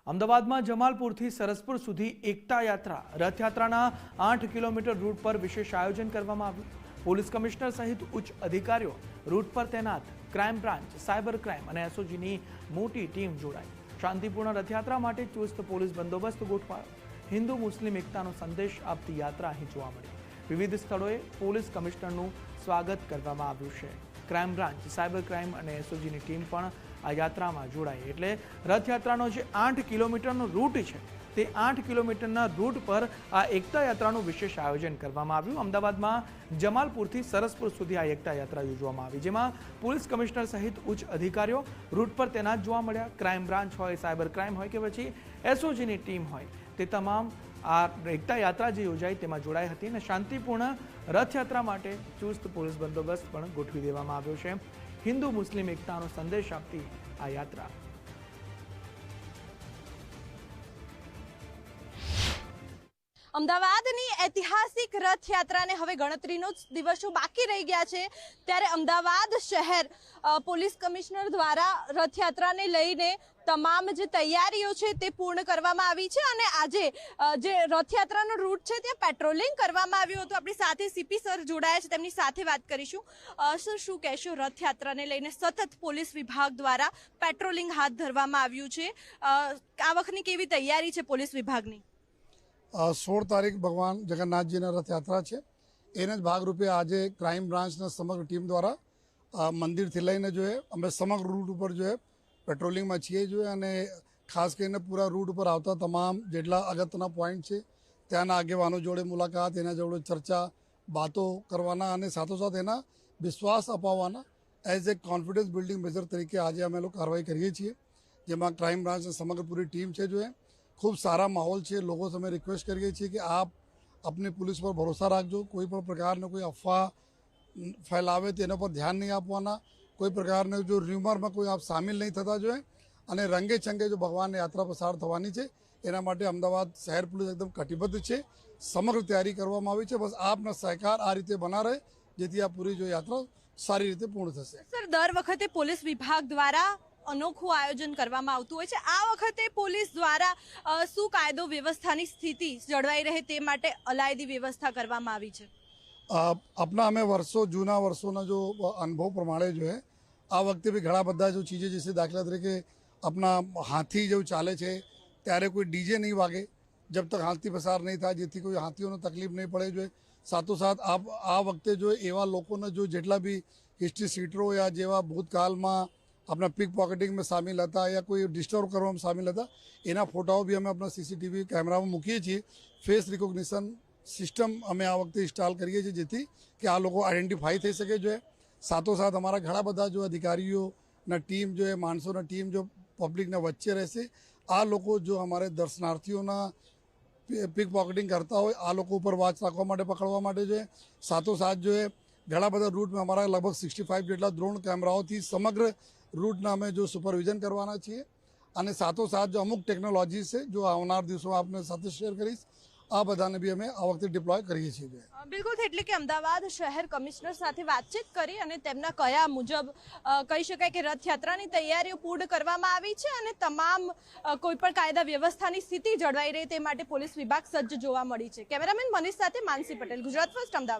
અમદાવાદમાં જમાલપુરથી સરસપુર સુધી એકતા યાત્રા રથયાત્રાના 8 કિલોમીટર રૂટ પર વિશેષ આયોજન કરવામાં આવ્યું। પોલીસ કમિશનર સહિત ઉચ્ચ અધિકારીઓ રૂટ પર તૈનાત। ક્રાઇમ બ્રાન્ચ, સાયબર ક્રાઇમ અને એસઓજીની મોટી ટીમ જોડાઈ। શાંતિપૂર્ણ રથયાત્રા માટે ચુસ્ત પોલીસ બંદોબસ્ત ગોઠવાયો। હિન્દુ મુસ્લિમ એકતાનો સંદેશ આપતી યાત્રા અહીં જોવા મળી। વિવિધ સ્થળોએ પોલીસ કમિશનરનું સ્વાગત કરવામાં આવ્યું છે। ક્રાઇમ બ્રાન્ચ, સાયબર ક્રાઇમ અને એસઓજીની ટીમ પણ આ યાત્રામાં જોડાઈ। એટલે રથયાત્રાનો જે 8 કિલોમીટરનો રૂટ છે તે 8 કિલોમીટરના રૂટ પર આ એકતા યાત્રાનું વિશેષ આયોજન કરવામાં આવ્યું। અમદાવાદમાં જમાલપુરથી સરસપુર સુધી આ એકતા યાત્રા યોજવામાં આવી, જેમાં પોલીસ કમિશનર સહિત ઉચ્ચ અધિકારીઓ રૂટ પર તૈનાત જોવા મળ્યા। ક્રાઇમ બ્રાન્ચ હોય, સાયબર ક્રાઇમ હોય કે પછી એસઓજીની ટીમ હોય, તે તમામ આ એકતા યાત્રા જે યોજાઈ તેમાં જોડાઈ હતી અને શાંતિપૂર્ણ રથયાત્રા માટે ચુસ્ત પોલીસ બંદોબસ્ત પણ ગોઠવી દેવામાં આવ્યો છે। હિન્દુ મુસ્લિમ એકતાનો સંદેશ આપતી આ યાત્રા અમદાવાદની ઐતિહાસિક રથયાત્રાને હવે ગણતરીનો જ દિવસો બાકી રહી ગયા છે, ત્યારે અમદાવાદ શહેર પોલીસ કમિશનર દ્વારા રથયાત્રાને લઈને તમામ જે તૈયારીઓ છે તે પૂર્ણ કરવામાં આવી છે અને આજે જે રથયાત્રાનો રૂટ છે ત્યાં પેટ્રોલિંગ કરવામાં આવ્યું હતું। આપણી સાથે સીપી સર જોડાયા છે, તેમની સાથે વાત કરીશું। સર, શું કહેશો, રથયાત્રાને લઈને સતત પોલીસ વિભાગ દ્વારા પેટ્રોલિંગ હાથ ધરવામાં આવ્યું છે, આ વખતની કેવી તૈયારી છે પોલીસ વિભાગની? 16 તારીખ ભગવાન જગન્નાથજીના રથયાત્રા છે, એને જ ભાગરૂપે આજે ક્રાઇમ બ્રાન્ચના સમગ્ર ટીમ દ્વારા મંદિરથી લઈને અમે સમગ્ર રૂટ ઉપર પેટ્રોલિંગમાં છીએ અને ખાસ કરીને પૂરા રૂટ ઉપર આવતા તમામ જેટલા અગત્યના પોઈન્ટ છે ત્યાંના આગેવાનો જોડે મુલાકાત, એના જોડે ચર્ચા બાતો કરવાના અને સાથોસાથ એના વિશ્વાસ અપાવવાના as a confidence building measure તરીકે આજે અમે લોકો કાર્યવાહી કરીએ છીએ, જેમાં ક્રાઇમ બ્રાન્ચની સમગ્ર પૂરી ટીમ છે। ખૂબ સારા માહોલ છે। લોકો અમે રિક્વેસ્ટ કરીએ છીએ કે આપ अपनी पुलिस पर भरोसा રાખજો। કોઈ પણ પ્રકારનો કોઈ અફવા ફેલાવે તેના પર ધ્યાન નહીં આપવાના। કોઈ પ્રકારનો જો ર્યુમરમાં કોઈ આપ સામેલ નહીં થતા જોઈએ અને રંગે ચંગે જો ભગવાનની યાત્રા પસાર થવાની છે એના માટે અમદાવાદ શહેર પોલીસ એકદમ કટિબદ્ધ છે। સમગ્ર તૈયારી કરવામાં આવી છે। બસ આપનો સહકાર આ રીતે બના રહે જેથી આ પૂરી જો યાત્રા સારી રીતે પૂર્ણ થશે। સર, દર વખતે પોલીસ વિભાગ દ્વારા અનોખું આયોજન કરવામાં આવતું હોય છે, આ વખતે પોલીસ દ્વારા શું કાયદો વ્યવસ્થાની સ્થિતિ જળવાઈ રહે તે માટે અલાયદી વ્યવસ્થા કરવામાં આવી છે? अपना हमें वर्षों जूना वर्षों जो अनुभव प्रमाणे जो है आ वक्त भी घड़ा બધા जो चीज़ें जैसे दाखिला तरीके अपना हाथी जो चाले છે ત્યારે કોઈ ડીજે નહીં વાગે जब तक हाथी पसार नहीं था, જેથી કોઈ હાથીઓને તકલીફ નહીં પડે જોઈએ। સાથોસાથ આ વખતે જો એવા લોકોને જો જેટલા બી હિસ્ટ્રી સીટરો યા જેવા ભૂતકાળમાં अपना पिक पॉकेटिंग में शामिल था या कोई डिस्टर्ब કરવામાં शामिल था એના ફોટાઓ બી અમે આપણા સીસીટીવી કેમેરામાં મૂકીએ છીએ। ફેસ રિકોગ્નિશન સિસ્ટમ અમે આ વખતે ઇન્સ્ટોલ કરીએ છીએ જેથી કે આ લોકો આઈડેન્ટિફાઈ થઈ શકે જોઈએ। સાથોસાથ અમારા ઘણા બધા જો અધિકારીઓના ટીમ જો એ માણસોના ટીમ જો પબ્લિકના વચ્ચે રહેશે। આ લોકો જો અમારે દર્શનાર્થીઓના पिक पॉकेटिंग करता હોય આ લોકો ઉપર વાચ રાખવા માટે પકડવા માટે જોઈએ। સાથોસાથ જો એ ઘણા બધા રૂટમાં અમારા લગભગ 65 જેટલા ડ્રોન કેમેરાઓથી સમગ્ર रूटना અમે જો સુપરવિઝન કરવાના છીએ અને સાથોસાથ જો અમુક ટેકનોલોજી છે જો આવનાર દિવસોમાં આપને સાથે શેર કરીશ, આ બધાને બી અમે આ વખતે ડિપ્લોય કરીએ છીએ। બિલકુલ, એટલે કે અમદાવાદ શહેર કમિશનર સાથે વાતચીત કરી અને તેમના કયા મુજબ કહી શકાય કે રથયાત્રાની તૈયારીઓ પૂર્ણ કરવામાં આવી છે અને તમામ કોઈપણ કાયદા વ્યવસ્થાની સ્થિતિ જળવાઈ રહે તે માટે પોલીસ વિભાગ સજ્જ જોવા મળી છે। કેમેરામેન મનીષ સાથે માનસી પટેલ, ગુજરાત ફર્સ્ટ, અમદાવાદ।